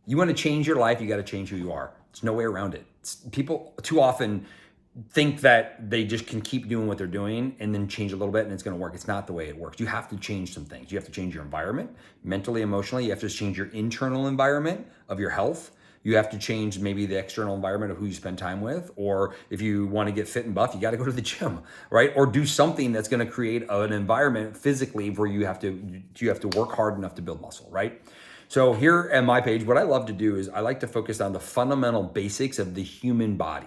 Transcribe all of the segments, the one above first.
You want to change your life, you got to change who you are. There's no way around it. People too often think that they just can keep doing what they're doing and then change a little bit and it's going to work. It's not the way it works. You have to change some things. You have to change your environment, mentally, emotionally. You have to change your internal environment of your health. You have to change maybe the external environment of who you spend time with. Or if you want to get fit and buff, you got to go to the gym, right? Or do something that's going to create an environment physically where you have to work hard enough to build muscle, right? So here at my page, what I love to do is I like to focus on the fundamental basics of the human body.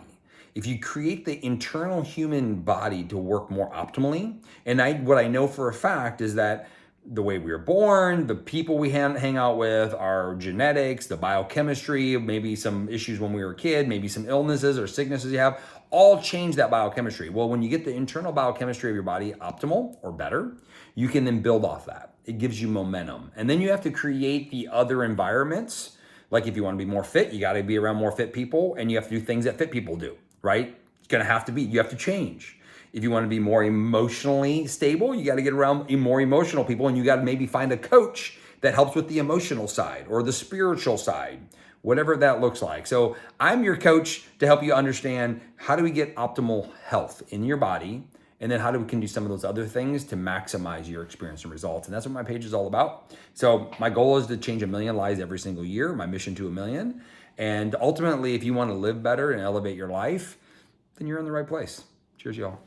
If you create the internal human body to work more optimally, and what I know for a fact is that the way we were born, the people we hang out with, our genetics, the biochemistry, maybe some issues when we were a kid, maybe some illnesses or sicknesses you have, all change that biochemistry. Well, when you get the internal biochemistry of your body optimal or better, you can then build off that. It gives you momentum. And then you have to create the other environments. Like if you want to be more fit, you got to be around more fit people and you have to do things that fit people do, right? It's going to have to be, you have to change. If you want to be more emotionally stable, you got to get around more emotional people and you got to maybe find a coach that helps with the emotional side or the spiritual side, whatever that looks like. So I'm your coach to help you understand how do we get optimal health in your body, and then how do we can do some of those other things to maximize your experience and results. And that's what my page is all about. So my goal is to change 1 million lives every single year, my mission to 1 million. And ultimately, if you want to live better and elevate your life, then you're in the right place. Cheers, y'all.